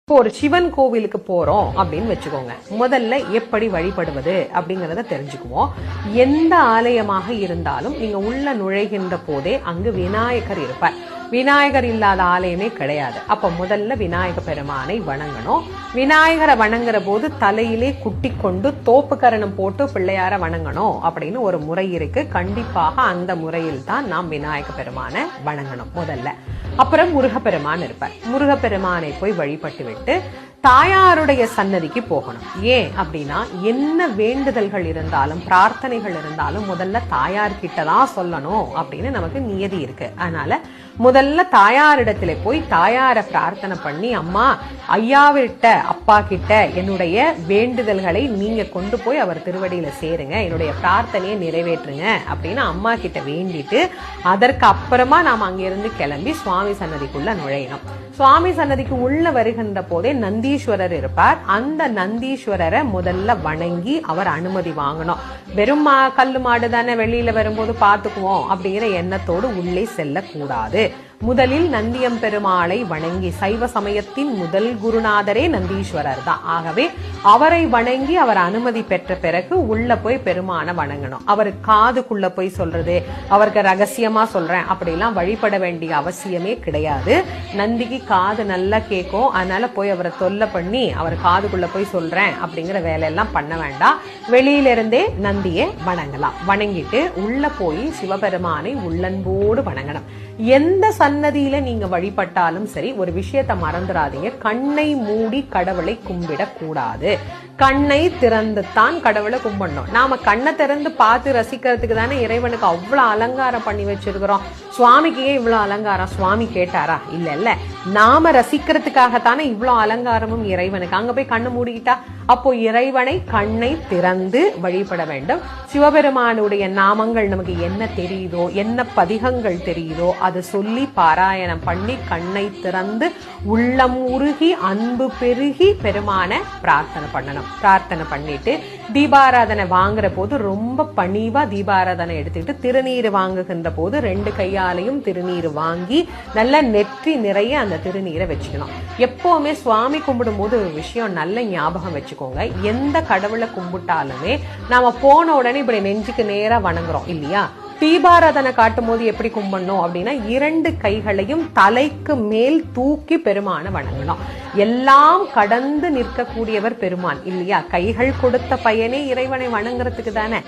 இப்போ ஒரு சிவன் கோவிலுக்கு போறோம் அப்படின்னு வச்சுக்கோங்க. முதல்ல எப்படி வழிபடுவது அப்படிங்கறத தெரிஞ்சுக்குவோம். எந்த ஆலயமாக இருந்தாலும் நீங்க உள்ள நுழைகின்ற போதே அங்கு விநாயகர் இருப்பார். விநாயகர் இல்லாத ஆலயமே கிடையாது. அப்ப முதல்ல விநாயக பெருமானை வணங்கணும். விநாயகரை வணங்குற போது தலையிலே குட்டி கொண்டு தோப்பு கரணம் போட்டு பிள்ளையார வணங்கணும் அப்படின்னு ஒரு முறை இருக்கு. கண்டிப்பாக அந்த முறையில் தான் நாம் விநாயக பெருமானை வணங்கணும் முதல்ல. அப்புறம் முருகப்பெருமான் இருப்பார். முருகப்பெருமானை போய் வழிபட்டு விட்டு தாயாருடைய சன்னதிக்கு போகணும். ஏன் அப்படின்னா என்ன வேண்டுதல்கள் இருந்தாலும் பிரார்த்தனைகள் இருந்தாலும் முதல்ல தாயார் கிட்டதான் சொல்லணும் அப்படின்னு நமக்கு நியதி இருக்கு. அதனால முதல்ல தாயாரிடத்துல போய் தாயார பிரார்த்தனை பண்ணி, அம்மா ஐயாவிட்ட அப்பா கிட்ட என்னுடைய வேண்டுதல்களை நீங்க கொண்டு போய் அவர் திருவடியில சேருங்க, என்னுடைய பிரார்த்தனையை நிறைவேற்றுங்க அப்படின்னு அம்மா கிட்ட வேண்டிட்டு அதற்கு அப்புறமா நாம் அங்கிருந்து கிளம்பி சுவாமி சன்னதிக்குள்ள நுழையணும். சுவாமி சன்னதிக்கு உள்ள வருகின்ற போதே நந்தீஸ்வரர் இருப்பார். அந்த நந்தீஸ்வரரை முதல்ல வணங்கி அவர் அனுமதி வாங்கணும். வெறும் கல்லு மாடு தானே வெளியில வரும்போது பாத்துக்குவோம் அப்படிங்கிற எண்ணத்தோடு உள்ளே செல்லக்கூடாது. முதலில் நந்தியம் பெருமாளை வணங்கி, சைவ சமயத்தின் முதல் குருநாதரே நந்தீஸ்வரர் தான். ஆகவே அவரை வணங்கி அவர் அனுமதி பெற்ற பிறகு உள்ள போய் பெருமான வணங்கணும். அவரு காதுக்குள்ள போய் சொல்றது, அவருக்கு ரகசியமா சொல்றேன் அப்படிலாம் வழிபட வேண்டிய அவசியமே கிடையாது. நந்திக்கு காது நல்லா கேட்கும். அதனால போய் அவரை தொல்லை பண்ணி அவர் காதுக்குள்ள போய் சொல்றேன் அப்படிங்கிற வேலையெல்லாம் பண்ண வேண்டாம். வெளியில இருந்தே நந்தியை வணங்கலாம். வணங்கிட்டு உள்ள போய் சிவபெருமானை உள்ளன்போடு வணங்கணும். எந்த சன்னதியில நீங்க வழிபட்டாலும் சரி, ஒரு விஷயத்த மறந்துடாதீங்க. கண்ணை மூடி கடவுளை கும்பிடக்கூடாது. கண்ணை திறந்து தான் கடவுளை கும்பிடணும். நாம கண்ணை திறந்து பார்த்து ரசிக்கிறதுக்கு தானே இறைவனுக்கு அவ்வளவு அலங்காரம் பண்ணி வச்சிருக்கிறோம். சுவாமிக்கு ஏன் இவ்வளவு அலங்காரம்? சுவாமி கேட்டாரா? இல்ல, நாம ரசிக்கிறதுக்காகத்தானே இவ்வளவு அலங்காரமும் இறைவனுக்கு. அங்க போய் கண்ணு மூடிக்கிட்டா அப்போ இறைவனை கண்ணை திறந்து வழிபட வேண்டும். சிவபெருமானுடைய நாமங்கள் நமக்கு என்ன தெரியுதோ, என்ன பதிகங்கள் தெரியுதோ அது சொல்லி பாராயணம் பண்ணி கண்ணை திறந்து உள்ளம் உருகி அன்பு பெருகி பெருமான பிரார்த்தனை பண்ணணும். பிரார்த்தனை பண்ணிட்டு தீபாராதனை வாங்குற போது ரொம்ப பணிவா தீபாராதனை எடுத்துக்கிட்டு திருநீர் வாங்குகின்ற போது 2 கையாலையும் திருநீர் வாங்கி நல்ல நெற்றி நிறைய அந்த திருநீரை வச்சுக்கணும். எப்பவுமே சுவாமி கும்பிடும் போது ஒரு விஷயம் நல்ல ஞாபகம் வச்சுக்கோங்க. எந்த கடவுளை கும்பிட்டாலுமே நாம போன உடனே இப்படி நெஞ்சுக்கு நேரா வணங்குறோம் இல்லையா? தீபாராதனை காட்டும் போது எப்படி கும்பிடணும் அப்படின்னா 2 கைகளையும் தலைக்கு மேல் தூக்கி பெருமான வணங்கணும். எல்லாம் கடந்து நிற்கக்கூடியவர் பெருமான் இல்லையா? கைகள் கொடுத்த பயனே இறைவனை வணங்குறதுக்கு தானே.